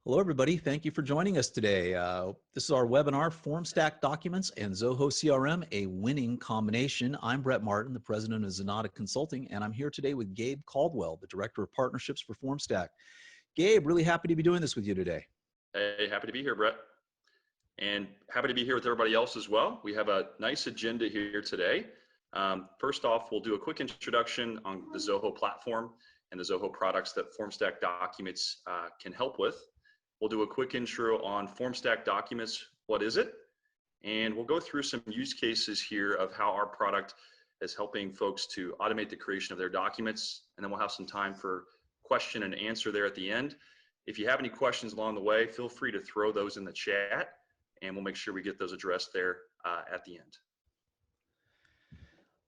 Hello, everybody. Thank you for joining us today. This is our webinar, Formstack Documents and Zoho CRM, a winning combination. I'm Brett Martin, the president of Zenatta Consulting, and I'm here today with Gabe Caldwell, the director of partnerships for Formstack. Gabe, really happy to be doing this with you today. Hey, happy to be here, Brett. And happy to be here with everybody else as well. We have a nice agenda here today. First off, we'll do a quick introduction on the Zoho platform and the Zoho products that Formstack Documents can help with. We'll do a quick intro on Formstack Documents, what is it? And we'll go through some use cases here of how our product is helping folks to automate the creation of their documents. And then we'll have some time for question and answer there at the end. If you have any questions along the way, feel free to throw those in the chat and we'll make sure we get those addressed there at the end.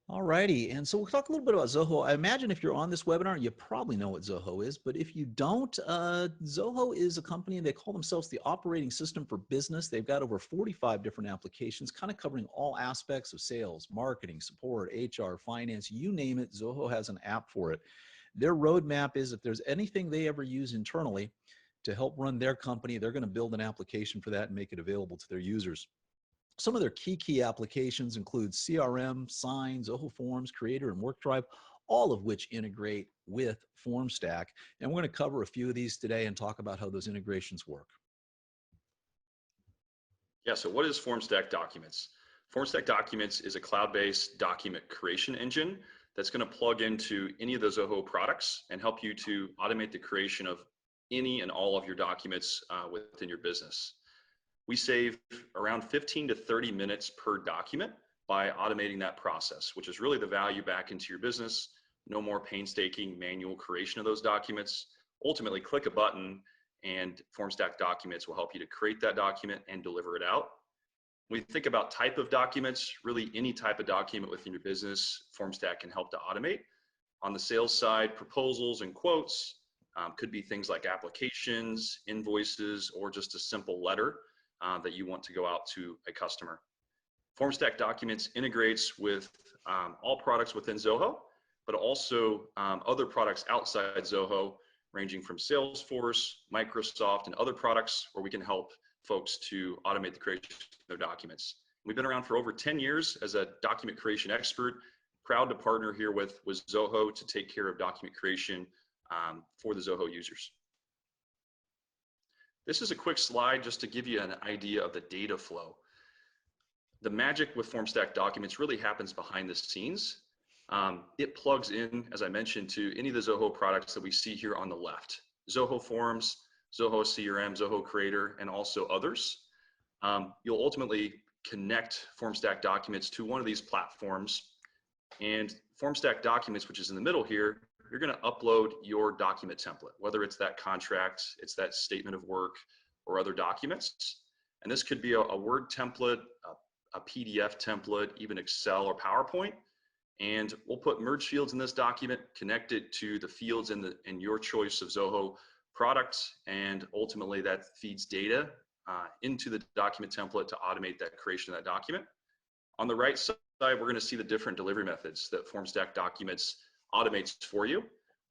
All righty, and so we'll talk a little bit about Zoho. I imagine if you're on this webinar, you probably know what Zoho is, but if you don't, Zoho is a company, they call themselves the operating system for business. They've got over 45 different applications, kind of covering all aspects of sales, marketing, support, HR, finance, you name it, Zoho has an app for it. Their roadmap is if there's anything they ever use internally to help run their company, they're going to build an application for that and make it available to their users. Some of their key applications include CRM, Sign, Zoho Forms, Creator, and WorkDrive, all of which integrate with Formstack. And we're going to cover a few of these today and talk about how those integrations work. Yeah, so what is Formstack Documents? Formstack Documents is a cloud-based document creation engine that's going to plug into any of the Zoho products and help you to automate the creation of any and all of your documents within your business. We save around 15 to 30 minutes per document by automating that process, which is really the value back into your business. No more painstaking manual creation of those documents. Ultimately, click a button and Formstack Documents will help you to create that document and deliver it out. When we think about type of documents, really any type of document within your business, Formstack can help to automate. On the sales side, proposals and quotes could be things like applications, invoices, or just a simple letter that you want to go out to a customer. Formstack Documents integrates with all products within Zoho, but also other products outside Zoho, ranging from Salesforce, Microsoft, and other products where we can help folks to automate the creation of their documents. We've been around for over 10 years as a document creation expert, proud to partner here with Zoho to take care of document creation for the Zoho users. This is a quick slide just to give you an idea of the data flow. The magic with Formstack Documents really happens behind the scenes. It plugs in, as I mentioned, to any of the Zoho products that we see here on the left. Zoho Forms, Zoho CRM, Zoho Creator, and also others. You'll ultimately connect Formstack Documents to one of these platforms. And Formstack Documents, which is in the middle here, you're going to upload your document template, whether it's that contract, it's that statement of work, or other documents. And this could be a Word template, a PDF template, even Excel or PowerPoint. And we'll put merge fields in this document, connect it to the fields in your choice of Zoho products, and ultimately that feeds data into the document template to automate that creation of that document. On the right side, we're going to see the different delivery methods that Formstack Documents automates for you.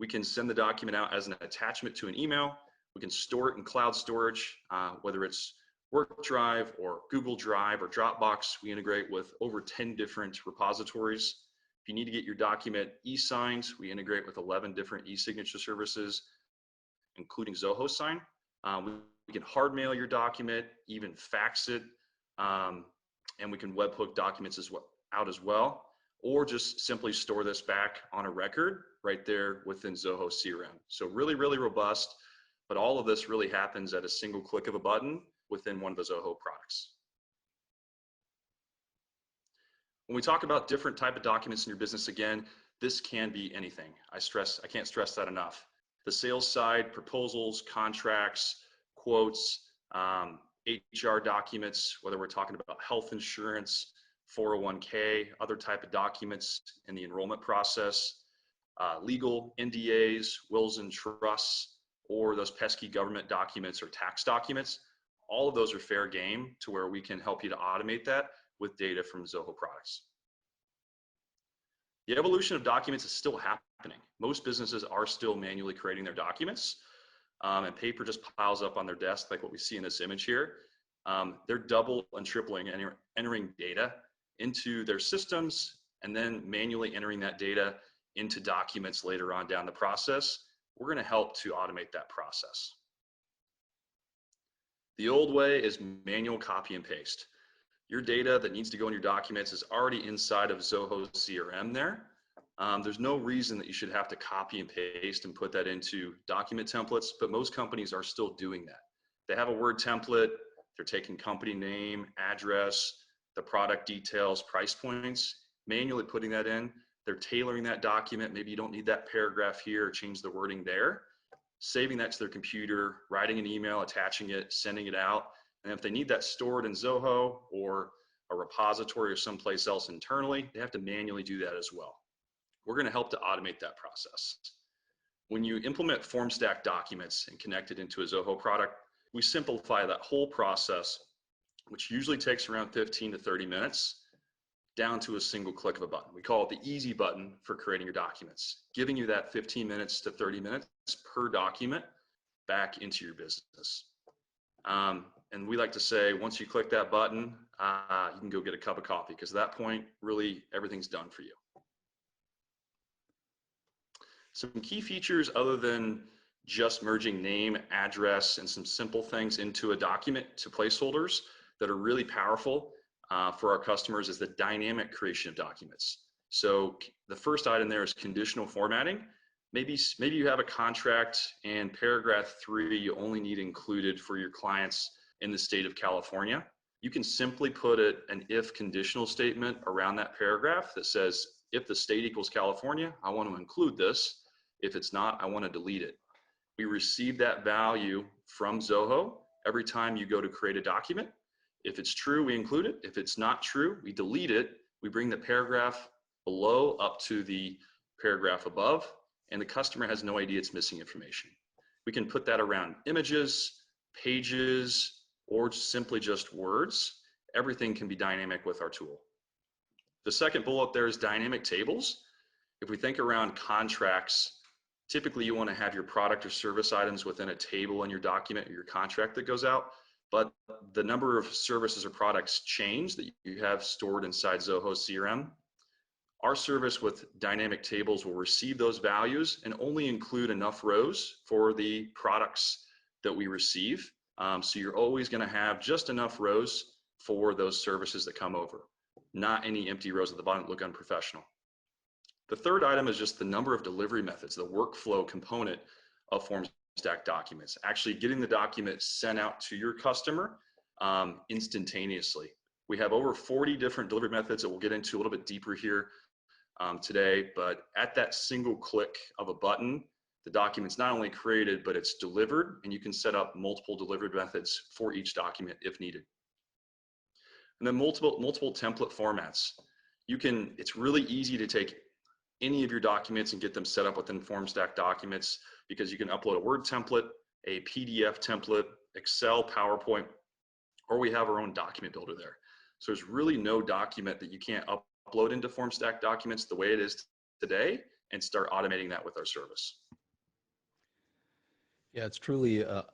We can send the document out as an attachment to an email. We can store it in cloud storage, whether it's WorkDrive or Google Drive or Dropbox. We integrate with over 10 different repositories. If you need to get your document e-signed, we integrate with 11 different e-signature services, including Zoho Sign. We can hard mail your document, even fax it, and we can webhook documents out as well, or just simply store this back on a record right there within Zoho CRM. So really, really robust, but all of this really happens at a single click of a button within one of the Zoho products. When we talk about different type of documents in your business, again, this can be anything. I can't stress that enough. The sales side, proposals, contracts, quotes, HR documents, whether we're talking about health insurance, 401k, other type of documents in the enrollment process, legal NDAs, wills and trusts, or those pesky government documents or tax documents. All of those are fair game to where we can help you to automate that with data from Zoho products. The evolution of documents is still happening. Most businesses are still manually creating their documents. and paper just piles up on their desk like what we see in this image here. They're double and tripling and entering data into their systems and then manually entering that data into documents later on down the process. We're going to help to automate that process. The old way is manual copy and paste. Your data that needs to go in your documents is already inside of Zoho CRM there. There's no reason that you should have to copy and paste and put that into document templates, but most companies are still doing that. They have a Word template, they're taking company name, address, the product details, price points, manually putting that in. They're tailoring that document. Maybe you don't need that paragraph here, or change the wording there. Saving that to their computer, writing an email, attaching it, sending it out. And if they need that stored in Zoho or a repository or someplace else internally, they have to manually do that as well. We're going to help to automate that process. When you implement Formstack Documents and connect it into a Zoho product, we simplify that whole process, which usually takes around 15 to 30 minutes, down to a single click of a button. We call it the easy button for creating your documents, giving you that 15 minutes to 30 minutes per document back into your business. And we like to say, once you click that button, you can go get a cup of coffee, because at that point, really everything's done for you. Some key features other than just merging name, address, and some simple things into a document to placeholders that are really powerful for our customers is the dynamic creation of documents. So the first item there is conditional formatting. Maybe you have a contract and paragraph 3 you only need included for your clients in the state of California. You can simply put an if conditional statement around that paragraph that says, if the state equals California, I want to include this. If it's not, I want to delete it. We receive that value from Zoho every time you go to create a document. If it's true, we include it. If it's not true, we delete it. We bring the paragraph below up to the paragraph above, and the customer has no idea it's missing information. We can put that around images, pages, or simply just words. Everything can be dynamic with our tool. The second bullet there is dynamic tables. If we think around contracts, typically you want to have your product or service items within a table in your document or your contract that goes out, but the number of services or products change that you have stored inside Zoho CRM. Our service with dynamic tables will receive those values and only include enough rows for the products that we receive. So you're always going to have just enough rows for those services that come over, not any empty rows at the bottom that look unprofessional. The third item is just the number of delivery methods, the workflow component of Formstack Documents, actually getting the document sent out to your customer instantaneously. We have over 40 different delivery methods that we'll get into a little bit deeper here today, but at that single click of a button, the document's not only created, but it's delivered, and you can set up multiple delivery methods for each document if needed. And then multiple template formats. It's really easy to take any of your documents and get them set up within Formstack Documents, because you can upload a Word template, a PDF template, Excel, PowerPoint, or we have our own document builder there. So there's really no document that you can't upload into Formstack Documents the way it is today and start automating that with our service. Yeah, it's truly an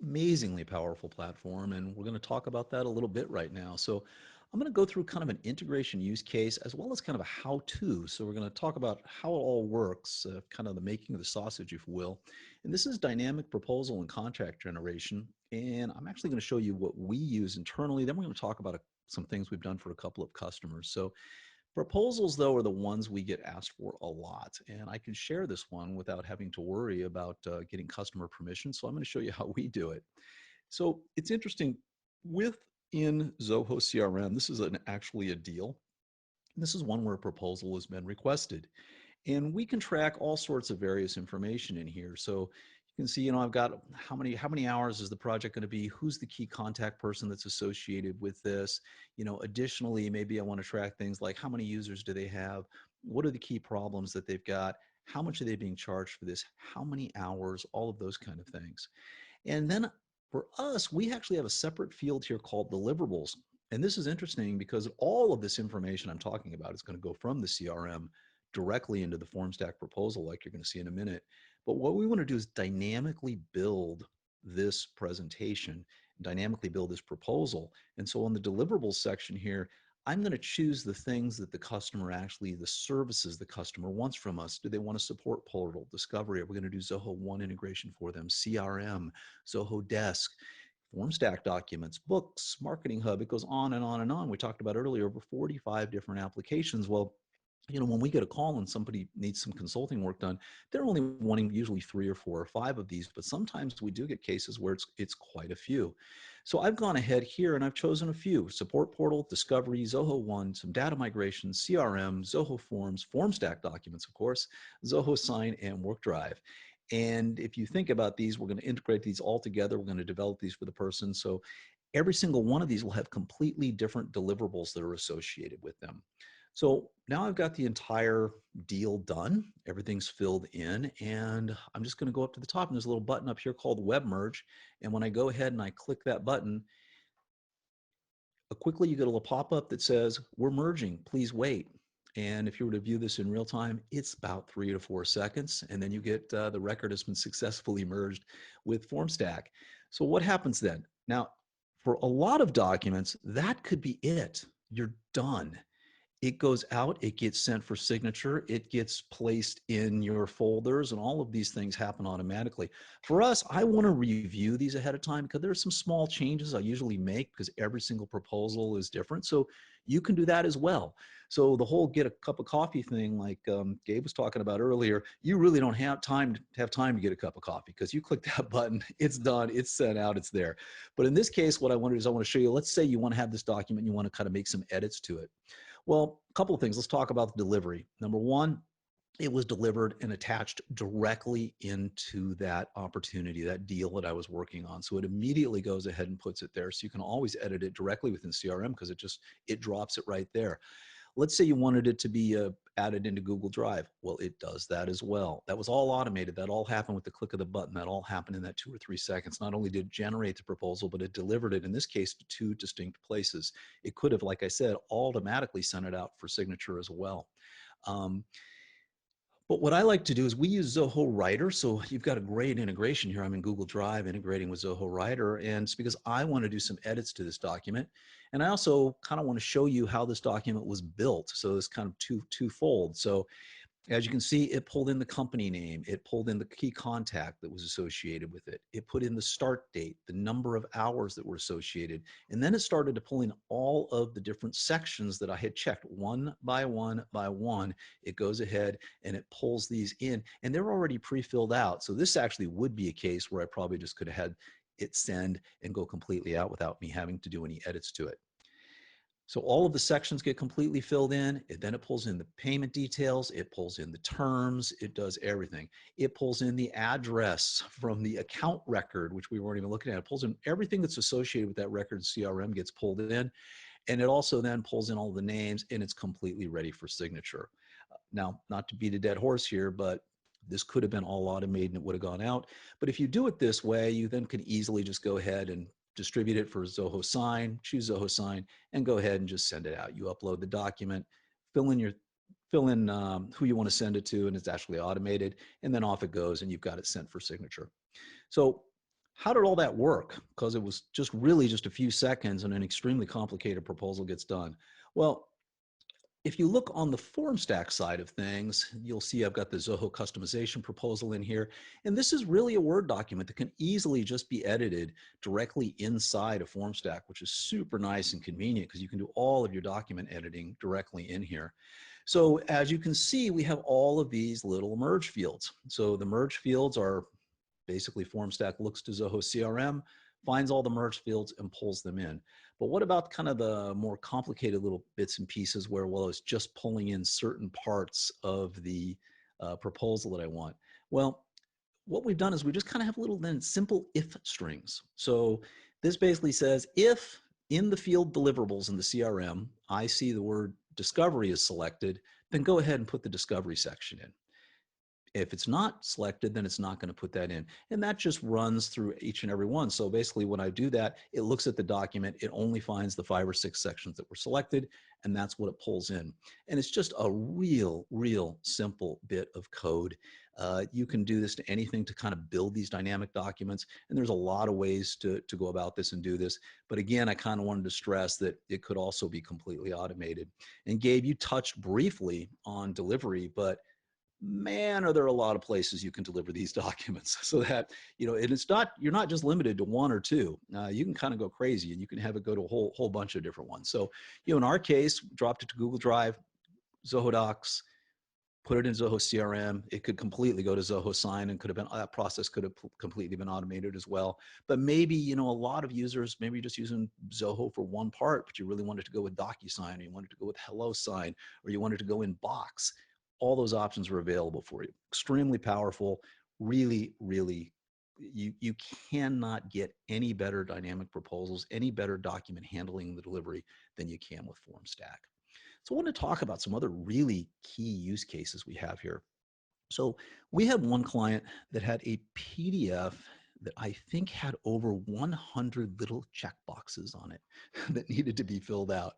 amazingly powerful platform, and we're going to talk about that a little bit right now. So I'm going to go through kind of an integration use case as well as kind of a how-to. So we're going to talk about how it all works, kind of the making of the sausage, if you will. And this is dynamic proposal and contract generation. And I'm actually going to show you what we use internally. Then we're going to talk about some things we've done for a couple of customers. So proposals, though, are the ones we get asked for a lot. And I can share this one without having to worry about getting customer permission. So I'm going to show you how we do it. So it's interesting. Within Zoho CRM, this is actually a deal. This is one where a proposal has been requested. And we can track all sorts of various information in here. So you can see, I've got how many hours is the project going to be? Who's the key contact person that's associated with this? Additionally, maybe I want to track things like how many users do they have? What are the key problems that they've got? How much are they being charged for this? How many hours? All of those kind of things. And then for us, we actually have a separate field here called deliverables. And this is interesting because all of this information I'm talking about is going to go from the CRM directly into the Formstack proposal, like you're going to see in a minute. But what we want to do is dynamically build this presentation, dynamically build this proposal. And so on the deliverables section here, I'm going to choose the things that the customer actually, the services the customer wants from us. Do they want a support portal, discovery? Are we going to do Zoho One integration for them, CRM, Zoho Desk, Formstack Documents, books, Marketing Hub? It goes on and on and on. We talked about earlier over 45 different applications. Well, when we get a call and somebody needs some consulting work done, they're only wanting usually 3 or 4 or 5 of these, but sometimes we do get cases where it's quite a few. So I've gone ahead here and I've chosen a few: support portal, discovery, Zoho One, some data migration, CRM, Zoho Forms, Formstack Documents, of course, Zoho Sign, and WorkDrive. And if you think about these, we're going to integrate these all together. We're going to develop these for the person. So every single one of these will have completely different deliverables that are associated with them. So now I've got the entire deal done. Everything's filled in, and I'm just going to go up to the top, and there's a little button up here called Web Merge. And when I go ahead and I click that button, quickly you get a little pop-up that says, "We're merging, please wait." And if you were to view this in real time, it's about 3 to 4 seconds, and then you get the record has been successfully merged with Formstack. So what happens then? Now, for a lot of documents, that could be it. You're done. It goes out, it gets sent for signature, it gets placed in your folders, and all of these things happen automatically. For us, I want to review these ahead of time because there are some small changes I usually make because every single proposal is different. So you can do that as well. So the whole get a cup of coffee thing, like Gabe was talking about earlier, you really don't have time to get a cup of coffee because you click that button, it's done, it's sent out, it's there. But in this case, what I want to do is I want to show you, let's say you want to have this document, you want to kind of make some edits to it. Well, a couple of things. Let's talk about the delivery. Number one, it was delivered and attached directly into that opportunity, that deal that I was working on. So it immediately goes ahead and puts it there. So you can always edit it directly within CRM because it drops it right there. Let's say you wanted it to be added into Google Drive. Well, it does that as well. That was all automated. That all happened with the click of the button. That all happened in that 2 or 3 seconds. Not only did it generate the proposal, but it delivered it, in this case, to 2 distinct places. It could have, like I said, automatically sent it out for signature as well. But what I like to do is we use Zoho Writer. So you've got a great integration here. I'm in Google Drive integrating with Zoho Writer, and it's because I want to do some edits to this document. And I also kind of want to show you how this document was built. So it's kind of twofold. So as you can see, it pulled in the company name. It pulled in the key contact that was associated with it. It put in the start date, the number of hours that were associated. And then it started to pull in all of the different sections that I had checked one by one by one. It goes ahead and it pulls these in, and they're already pre-filled out. So this actually would be a case where I probably just could have had it send and go completely out without me having to do any edits to it. So all of the sections get completely filled in. Then it pulls in the payment details. It pulls in the terms. It does everything. It pulls in the address from the account record, which we weren't even looking at. It pulls in everything that's associated with that record. CRM gets pulled in. And it also then pulls in all the names, and it's completely ready for signature. Now, not to beat a dead horse here, but this could have been all automated and it would have gone out. But if you do it this way, you then can easily just go ahead and distribute it for Zoho Sign, choose Zoho Sign, and go ahead and just send it out. You upload the document, fill in who you want to send it to, and it's actually automated, and then off it goes, and you've got it sent for signature. So how did all that work? Because it was just really just a few seconds and an extremely complicated proposal gets done. Well, if you look on the Formstack side of things, you'll see I've got the Zoho customization proposal in here. And this is really a Word document that can easily just be edited directly inside of Formstack, which is super nice and convenient because you can do all of your document editing directly in here. So as you can see, we have all of these little merge fields. So the merge fields are basically Formstack looks to Zoho CRM, finds all the merge fields and pulls them in. But what about kind of the more complicated little bits and pieces where, well, it's just pulling in certain parts of the proposal that I want? Well, what we've done is we just kind of have little then simple if strings. So this basically says if in the field deliverables in the CRM, I see the word discovery is selected, then go ahead and put the discovery section in. If it's not selected, then it's not going to put that in. And that just runs through each and every one. So basically when I do that, it looks at the document, it only finds the 5 or 6 sections that were selected, and that's what it pulls in. And it's just a real simple bit of code. You can do this to anything to kind of build these dynamic documents. And there's a lot of ways to go about this and do this. But again, I kind of wanted to stress that it could also be completely automated. And Gabe, you touched briefly on delivery, but man, are there a lot of places you can deliver these documents so that, and it's not, you're not just limited to one or two. You can kind of go crazy and you can have it go to a whole bunch of different ones. So, in our case, dropped it to Google Drive, Zoho Docs, put it in Zoho CRM. It could completely go to Zoho Sign and could have been, that process could have completely been automated as well. But maybe, a lot of users, maybe just using Zoho for one part, but you really wanted to go with DocuSign, or you wanted to go with HelloSign, or you wanted to go in Box. All those options are available for you. Extremely powerful, really, you cannot get any better dynamic proposals, any better document handling the delivery than you can with Formstack. So I want to talk about some other really key use cases we have here. So we had one client that had a PDF that I think had over 100 little checkboxes on it that needed to be filled out.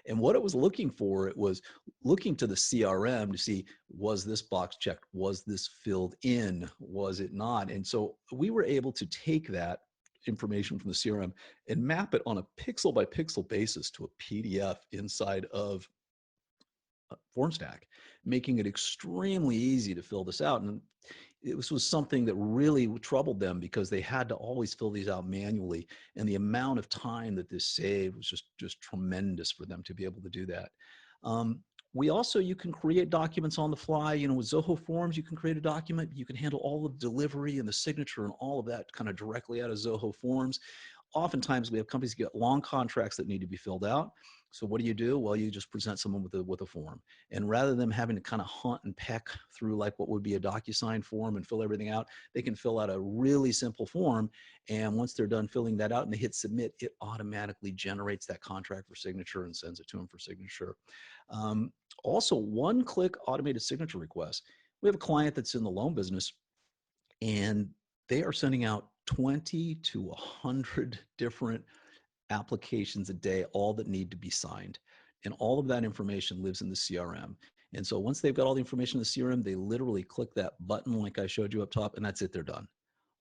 And what it was looking for, it was looking to the CRM to see, was this box checked? Was this filled in? Was it not? And so we were able to take that information from the CRM and map it on a pixel by pixel basis to a PDF inside of Formstack, making it extremely easy to fill this out. And this was something that really troubled them because they had to always fill these out manually. And the amount of time that this saved was just tremendous for them to be able to do that. We also, you can create documents on the fly. With Zoho Forms, you can create a document. You can handle all of the delivery and the signature and all of that kind of directly out of Zoho Forms. Oftentimes, we have companies get long contracts that need to be filled out. So what do? Well, you just present someone with a form. And rather than having to kind of hunt and peck through like what would be a DocuSign form and fill everything out, they can fill out a really simple form. And once they're done filling that out and they hit submit, it automatically generates that contract for signature and sends it to them for signature. Also, one-click automated signature requests. We have a client that's in the loan business, and they are sending out 20 to 100 different applications a day, all that need to be signed. And all of that information lives in the CRM. And so once they've got all the information in the CRM, they literally click that button like I showed you up top, and that's it, they're done.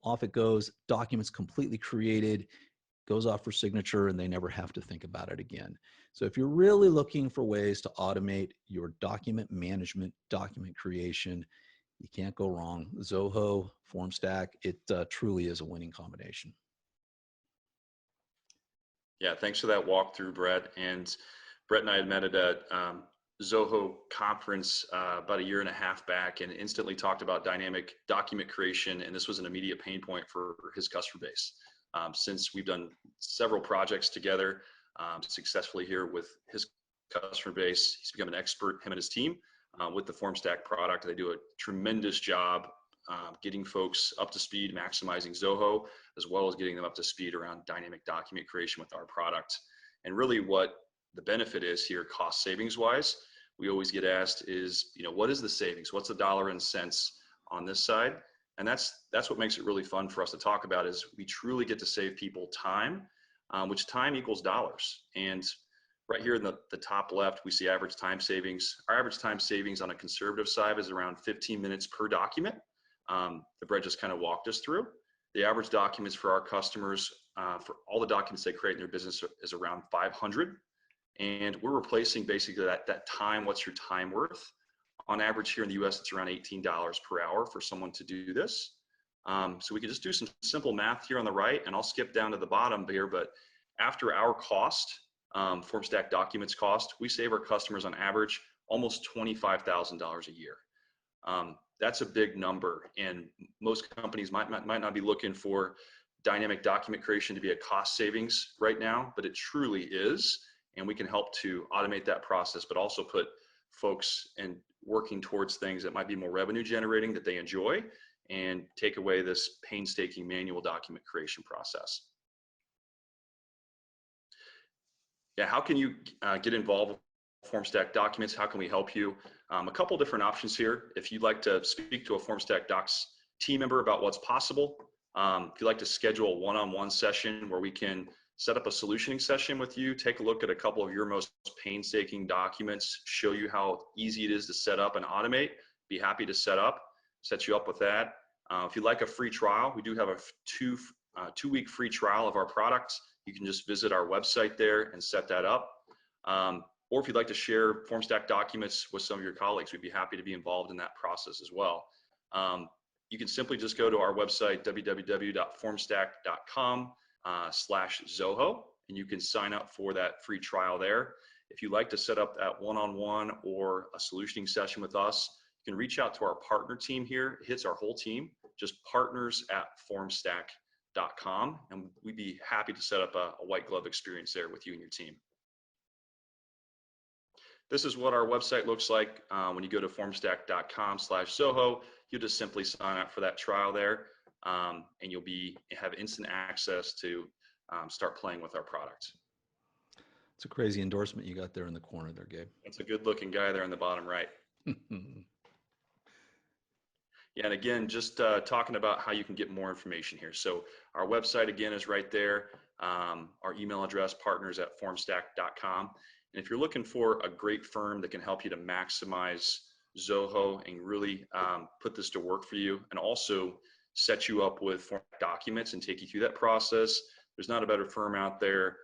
Off it goes, documents completely created, goes off for signature, and they never have to think about it again. So if you're really looking for ways to automate your document management, document creation, you can't go wrong. Zoho, Formstack, it truly is a winning combination. Yeah, thanks for that walkthrough, Brett. And Brett and I had met at a Zoho conference about a year and a half back and instantly talked about dynamic document creation. And this was an immediate pain point for his customer base. Since we've done several projects together successfully here with his customer base, he's become an expert, him and his team, with the Formstack product. They do a tremendous job getting folks up to speed, maximizing Zoho, as well as getting them up to speed around dynamic document creation with our product. And really what the benefit is here, cost savings wise, we always get asked is, what is the savings? What's the dollar and cents on this side? And that's what makes it really fun for us to talk about, is we truly get to save people time, which time equals dollars. And right here in the top left, we see average time savings. Our average time savings on a conservative side is around 15 minutes per document. The Brett just kind of walked us through. The average documents for our customers, for all the documents they create in their business, is around 500. And we're replacing basically that time. What's your time worth? On average here in the US, it's around $18 per hour for someone to do this. So we can just do some simple math here on the right, and I'll skip down to the bottom here, but after our cost, Formstack Documents cost, we save our customers on average almost $25,000 a year. That's a big number, and most companies might not be looking for dynamic document creation to be a cost savings right now, but it truly is, and we can help to automate that process, but also put folks and working towards things that might be more revenue generating that they enjoy, and take away this painstaking manual document creation process. Yeah, how can you get involved with Formstack Documents? How can we help you? A couple different options here. If you'd like to speak to a Formstack Docs team member about what's possible, if you'd like to schedule a one-on-one session where we can set up a solutioning session with you, take a look at a couple of your most painstaking documents, show you how easy it is to set up and automate, be happy to set you up with that. If you'd like a free trial, we do have a two-week free trial of our products. You can just visit our website there and set that up. Or if you'd like to share Formstack documents with some of your colleagues, we'd be happy to be involved in that process as well. You can simply just go to our website, www.formstack.com/Zoho, and you can sign up for that free trial there. If you'd like to set up that one-on-one or a solutioning session with us, you can reach out to our partner team here. It hits our whole team, just partners@formstack.com, and we'd be happy to set up a white glove experience there with you and your team. This is what our website looks like when you go to formstack.com/Zoho. You'll just simply sign up for that trial there, and you'll have instant access to start playing with our product. It's a crazy endorsement you got there in the corner there, Gabe. That's a good-looking guy there in the bottom right. Yeah, and again, just talking about how you can get more information here. So our website, again, is right there. Our email address, partners@formstack.com. And if you're looking for a great firm that can help you to maximize Zoho and really put this to work for you, and also set you up with Formstack documents and take you through that process, there's not a better firm out there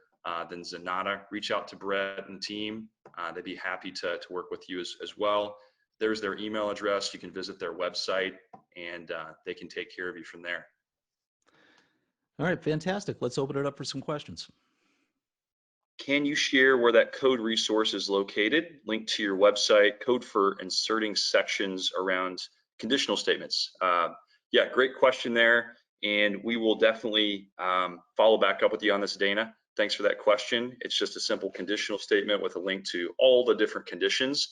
than Zenatta. Reach out to Brett and team. They'd be happy to work with you as well. There's their email address. You can visit their website, and they can take care of you from there. All right, fantastic. Let's open it up for some questions. Can you share where that code resource is located? Link to your website, code for inserting sections around conditional statements. Yeah, great question there. And we will definitely follow back up with you on this, Dana. Thanks for that question. It's just a simple conditional statement with a link to all the different conditions,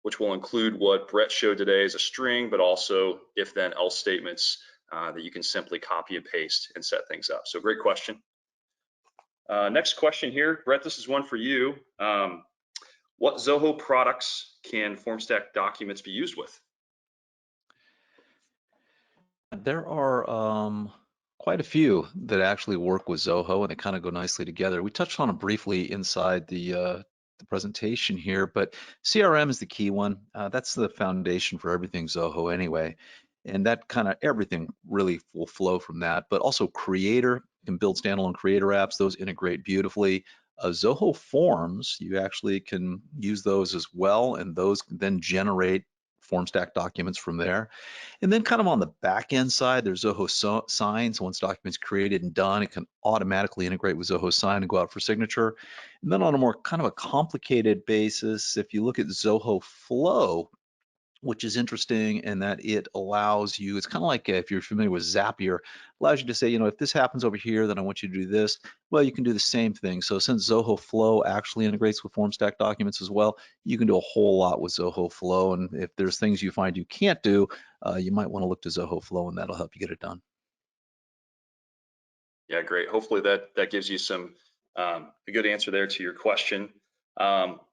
which will include what Brett showed today as a string, but also if then else statements that you can simply copy and paste and set things up. So great question. Next question here, Brett, this is one for you. What Zoho products can Formstack documents be used with? There are quite a few that actually work with Zoho, and they kind of go nicely together. We touched on it briefly inside the presentation here, but CRM is the key one. That's the foundation for everything Zoho anyway. And that kind of everything really will flow from that. But also Creator, you can build standalone Creator apps. Those integrate beautifully. Zoho Forms, you actually can use those as well, and those can then generate Formstack documents from there. And then kind of on the back end side, there's Zoho Sign. So once documents created and done, it can automatically integrate with Zoho Sign and go out for signature. And then on a more kind of a complicated basis, if you look at Zoho Flow, which is interesting in that it allows you, it's kind of like if you're familiar with Zapier, allows you to say, you know, if this happens over here, then I want you to do this. Well, you can do the same thing. So since Zoho Flow actually integrates with Formstack documents as well, you can do a whole lot with Zoho Flow. And if there's things you find you can't do, you might want to look to Zoho Flow, and that'll help you get it done. Yeah, great. Hopefully that gives you some a good answer there to your question.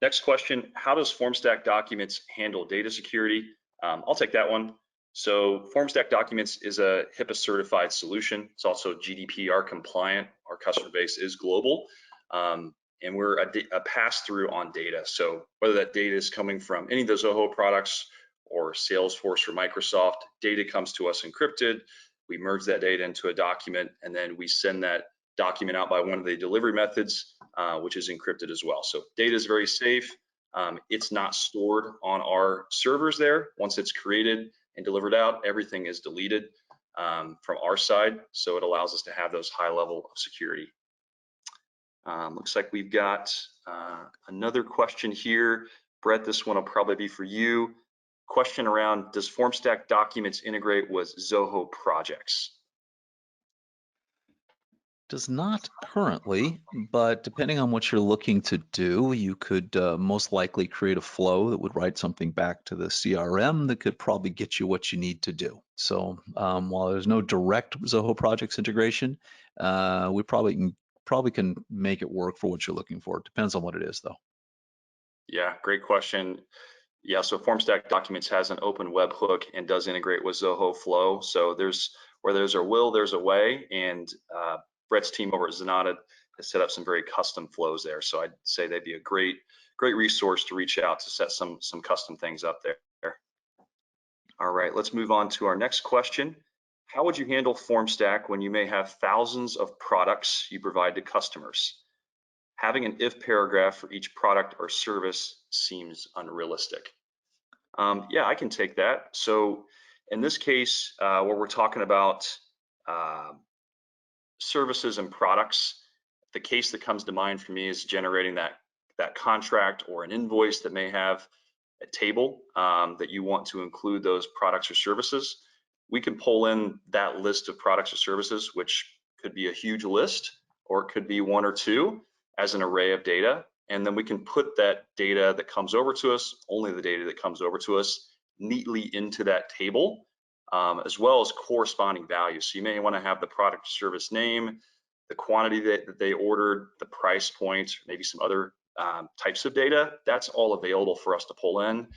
Next question, how does Formstack Documents handle data security? I'll take that one. So Formstack Documents is a HIPAA certified solution. It's also GDPR compliant. Our customer base is global, and we're a pass-through on data. So whether that data is coming from any of the Zoho products or Salesforce or Microsoft, data comes to us encrypted. We merge that data into a document, and then we send that document out by one of the delivery methods, which is encrypted as well. So data is very safe. It's not stored on our servers there. Once it's created and delivered out, everything is deleted from our side. So it allows us to have those high level of security. Looks like we've got another question here. Brett, this one will probably be for you. Question around, does Formstack Documents integrate with Zoho Projects? Does not currently, but depending on what you're looking to do, you could most likely create a flow that would write something back to the CRM that could probably get you what you need to do. So while there's no direct Zoho Projects integration, we probably can make it work for what you're looking for. It depends on what it is, though. Yeah, great question. Yeah, so Formstack Documents has an open webhook and does integrate with Zoho Flow. So where there's a will, there's a way. And Brett's team over at Zenatta has set up some very custom flows there. So I'd say they'd be a great resource to reach out to set some custom things up there. All right, let's move on to our next question. How would you handle Formstack when you may have thousands of products you provide to customers? Having an if paragraph for each product or service seems unrealistic. Yeah, I can take that. So in this case, where we're talking about uh, services and products, the case that comes to mind for me is generating that contract or an invoice that may have a table that you want to include those products or services. We can pull in that list of products or services, which could be a huge list, or it could be one or two as an array of data. And then we can put that data that comes over to us, only the data that comes over to us, neatly into that table, as well as corresponding values. So you may want to have the product or service name, the quantity that they ordered, the price point, maybe some other types of data. That's all available for us to pull in,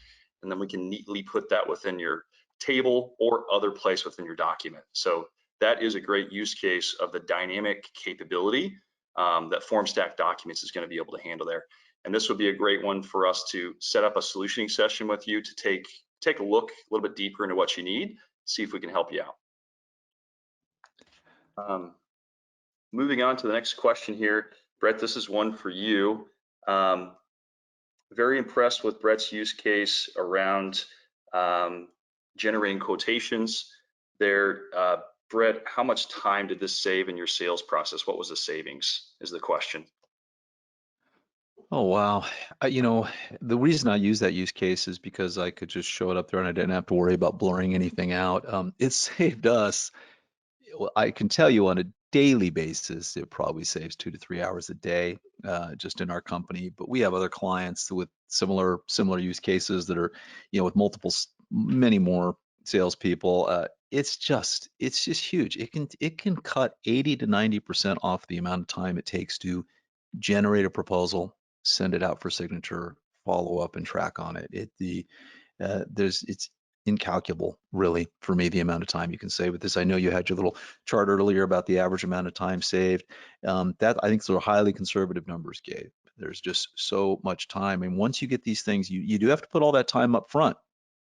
and then we can neatly put that within your table or other place within your document. So that is a great use case of the dynamic capability that Formstack Documents is going to be able to handle there. And this would be a great one for us to set up a solutioning session with you to take a look a little bit deeper into what you need, see if we can help you out. Moving on to the next question here, Brett, this is one for you. Very impressed with Brett's use case around generating quotations there. Brett, how much time did this save in your sales process? What was the savings is the question. Oh, wow. The reason I use that use case is because I could just show it up there and I didn't have to worry about blurring anything out. It saved us, well, I can tell you on a daily basis, it probably saves 2 to 3 hours a day just in our company. But we have other clients with similar use cases that are, with many more salespeople. It's just huge. It can cut 80 to 90% off the amount of time it takes to generate a proposal, send it out for signature, follow up, and track on it. It's incalculable, really, for me, the amount of time you can save with this. I know you had your little chart earlier about the average amount of time saved. That I think those are highly conservative numbers, Gabe. There's just so much time, and once you get these things, you do have to put all that time up front.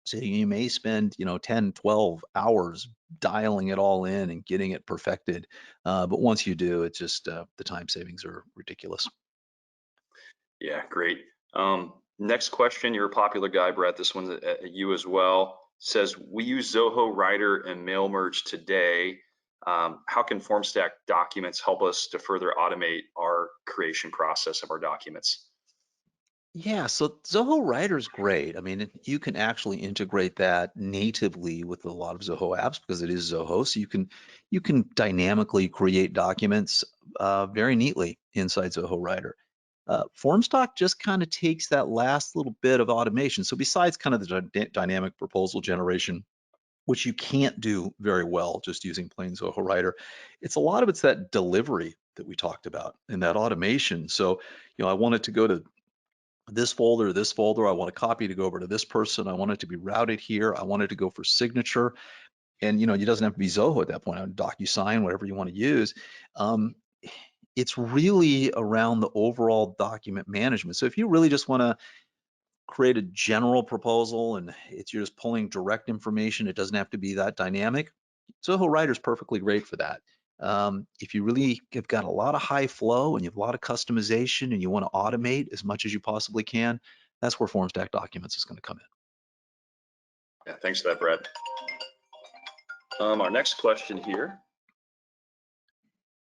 So you may spend 10, 12 hours dialing it all in and getting it perfected. But once you do, it's just the time savings are ridiculous. Yeah, great. Next question, you're a popular guy, Brett. This one's at you as well. Says, we use Zoho Writer and Mail Merge today. How can Formstack Documents help us to further automate our creation process of our documents? Yeah, so Zoho Writer is great. I mean, you can actually integrate that natively with a lot of Zoho apps because it is Zoho. So you can dynamically create documents very neatly inside Zoho Writer. Formstock just kind of takes that last little bit of automation. So besides kind of the dynamic proposal generation, which you can't do very well just using plain Zoho Writer, it's that delivery that we talked about and that automation. So, I want it to go to this folder. I want a copy to go over to this person. I want it to be routed here. I want it to go for signature. And, it doesn't have to be Zoho at that point. On DocuSign, whatever you want to use. It's really around the overall document management. So if you really just want to create a general proposal and you're just pulling direct information, it doesn't have to be that dynamic. Zoho Writer is perfectly great for that. If you really have got a lot of high flow and you have a lot of customization and you want to automate as much as you possibly can, that's where Formstack Documents is going to come in. Yeah, thanks for that, Brett. Our next question here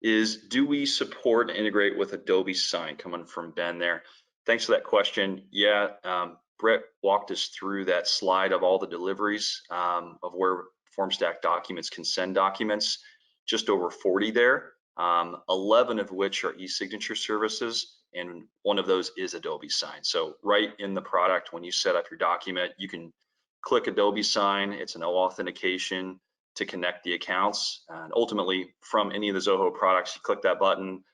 is, do we support and integrate with Adobe Sign? Coming from Ben there. Thanks for that question. Yeah, Brett walked us through that slide of all the deliveries of where Formstack Documents can send documents, just over 40 there, 11 of which are e-signature services, and one of those is Adobe Sign. So right in the product, when you set up your document, you can click Adobe Sign. It's an authentication to connect the accounts, and ultimately from any of the Zoho products, you click that button,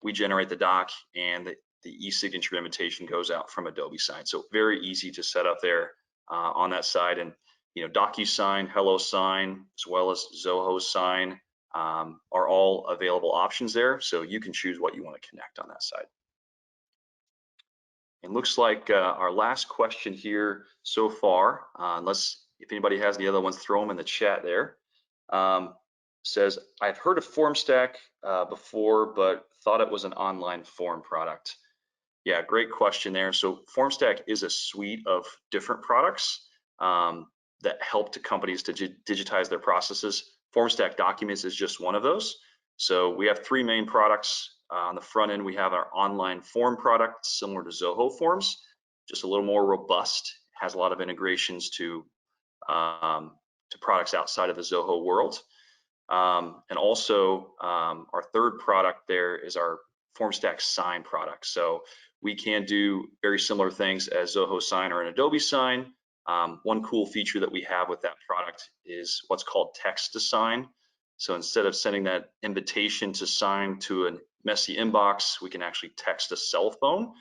we generate the doc, and the e-signature invitation goes out from Adobe Sign. So very easy to set up there on that side. And DocuSign, HelloSign, as well as Zoho Sign are all available options there. So you can choose what you want to connect on that side. It looks like our last question here so far, unless if anybody has any other ones, throw them in the chat there. Says, I've heard of Formstack before, but thought it was an online form product. Yeah, great question there. So Formstack is a suite of different products that help to companies to digitize their processes. Formstack Documents is just one of those. So we have three main products. On the front end, we have our online form product, similar to Zoho Forms, just a little more robust, has a lot of integrations to products outside of the Zoho world. And also our third product there is our Formstack Sign product. So we can do very similar things as Zoho Sign or an Adobe Sign. One cool feature that we have with that product is what's called text to sign. So instead of sending that invitation to sign to a messy inbox, we can actually text a cell phone.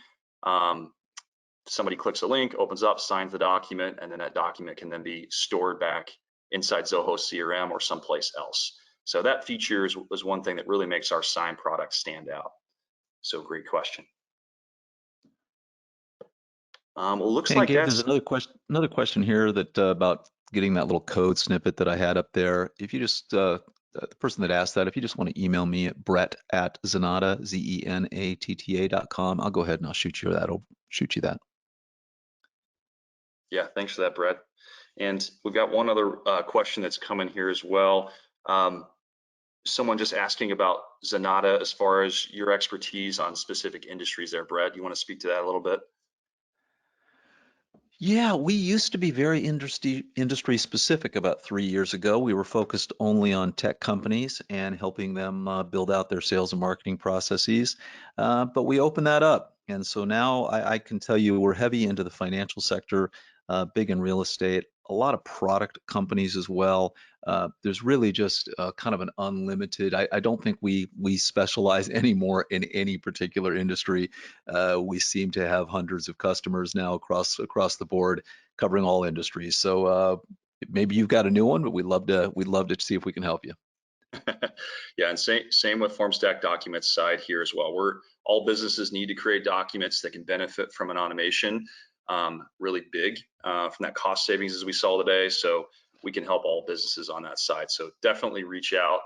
Somebody clicks a link, opens up, signs the document, and then that document can then be stored back inside Zoho CRM or someplace else. So that feature is one thing that really makes our Sign product stand out. So great question. Well, it looks like Gabe, that's there's another question here that about getting that little code snippet that I had up there. If you just the person that asked that, if you just want to email me at brett@zenatta, zenatta.com, I'll go ahead and I'll shoot you that. Yeah, thanks for that, Brett. And we've got one other question that's coming here as well. Someone just asking about Zenatta as far as your expertise on specific industries there, Brett. You want to speak to that a little bit? Yeah, we used to be very industry specific about 3 years ago. We were focused only on tech companies and helping them build out their sales and marketing processes. But we opened that up. And so now I can tell you we're heavy into the financial sector, big in real estate, a lot of product companies as well. There's really just kind of an unlimited, I don't think we specialize anymore in any particular industry. We seem to have hundreds of customers now across the board, covering all industries. So maybe you've got a new one, but we'd love to see if we can help you. Yeah, and same with Formstack Documents side here as well. All businesses need to create documents that can benefit from an automation, really big from that cost savings as we saw today. So we can help all businesses on that side. So definitely reach out.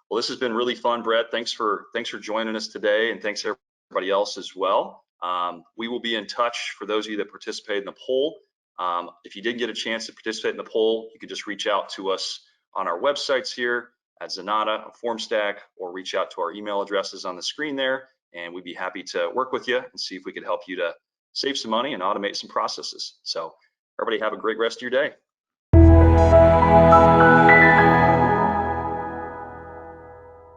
Well, this has been really fun, Brett. Thanks for joining us today, and thanks everybody else as well. We will be in touch for those of you that participate in the poll. If you didn't get a chance to participate in the poll, you can just reach out to us on our websites here at Zenatta, Formstack, or reach out to our email addresses on the screen there, and we'd be happy to work with you and see if we could help you to save some money and automate some processes. So everybody have a great rest of your day.